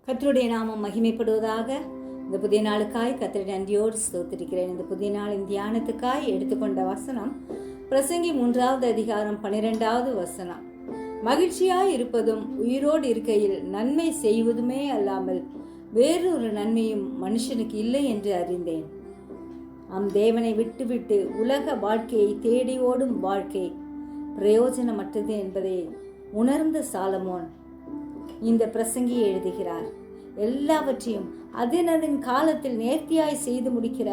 கர்த்தருடைய நாமம் மகிமைப்படுவதாக. இந்த புதிய நாளுக்காய் கர்த்தருடைய நன்றியோடு ஸ்தோத்திரிக்கிறேன். இந்த புதிய நாளின் தியானத்துக்காய் எடுத்துக்கொண்ட வசனம் பிரசங்கி 3வது அதிகாரம் 12வது வசனம். மகிழ்ச்சியாய் இருப்பதும் உயிரோடு இருக்கையில் நன்மை செய்வதுமே அல்லாமல் வேறொரு நன்மையும் மனுஷனுக்கு இல்லை என்று அறிந்தேன். தேவனை விட்டுவிட்டு உலக வாழ்க்கையை தேடி ஓடும் வாழ்க்கை பிரயோஜனமற்றது என்பதை உணர்ந்த சாலமோன் இந்த பிரசங்கியை எழுதுகிறார். எல்லாவற்றையும் அதன் காலத்தில் நேர்த்தியாய் செய்து முடிக்கிற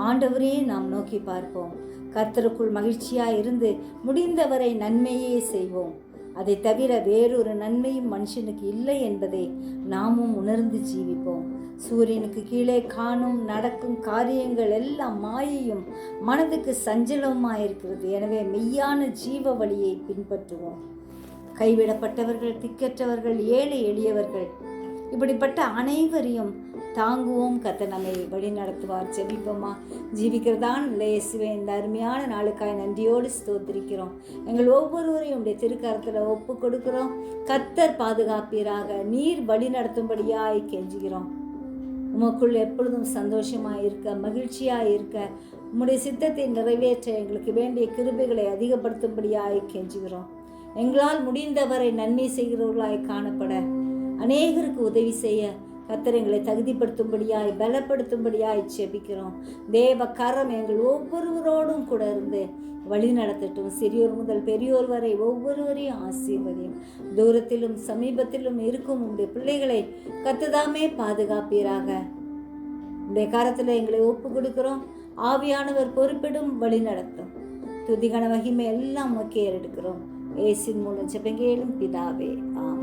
ஆண்டவரே நாம் நோக்கி பார்ப்போம். கர்த்தருக்குள் மகிழ்ச்சியாய் இருந்து முடிந்தவரை நன்மையே செய்வோம். அதை தவிர வேறொரு நன்மையும் மனுஷனுக்கு இல்லை என்பதை நாமும் உணர்ந்து ஜீவிப்போம். சூரியனுக்கு கீழே காணும் நடக்கும் காரியங்கள் எல்லாம் மாயையும் மனதுக்கு சஞ்சலமாயிருக்கிறது. எனவே மெய்யான ஜீவ வழியை பின்பற்றுவோம். கைவிடப்பட்டவர்கள், திக்கற்றவர்கள், ஏழை எளியவர்கள், இப்படிப்பட்ட அனைவரையும் தாங்குவோம். கர்த்தர் நம்மை வழி நடத்துவார். ஜெபிப்போமா. ஜீவிக்கிறதான் இயேசுவே, இந்த அருமையான நாளுக்காய் நன்றியோடு ஸ்தோத்திரிக்கிறோம். எங்கள் ஒவ்வொருவரையும் உடைய திருக்கரத்தில் ஒப்பு கொடுக்கிறோம். கர்த்தர் பாதுகாப்பீராக. நீர் வழி நடத்தும்படியாய் கெஞ்சுகிறோம். உமக்குள் எப்பொழுதும் சந்தோஷமாக இருக்க, மகிழ்ச்சியாக இருக்க, உம்முடைய சித்தத்தை நிறைவேற்ற எங்களுக்கு வேண்டிய கிருபைகளை அதிகப்படுத்தும்படியாய் கெஞ்சுகிறோம். எங்களால் முடிந்தவரை நன்மை செய்கிறவர்களாய் காணப்பட, அநேகருக்கு உதவி செய்ய கர்த்தர் எங்களை தகுதிப்படுத்தும்படியாய் பலப்படுத்தும்படியாய் ஜெபிக்கிறோம். தேவ கரம் எங்கள் ஒவ்வொருவரோடும் கூட இருந்து வழி நடத்தட்டும். சிறியோர் முதல் பெரியோர் வரை ஒவ்வொருவரையும் ஆசீர்வதியும். தூரத்திலும் சமீபத்திலும் இருக்கும் உங்களுடைய பிள்ளைகளை கர்த்ததாமே பாதுகாப்பீராக. உடைய கரத்தில் எங்களை ஒப்பு கொடுக்கிறோம். ஆவியானவர் பொறுப்பிடும், வழி நடத்தும். துதிகன மகிமை எல்லாம் முக்கிய எடுக்கிறோம். இயேசுவின் மூலம் ஜெபங்கேளும் பிதாவே. ஆமென்.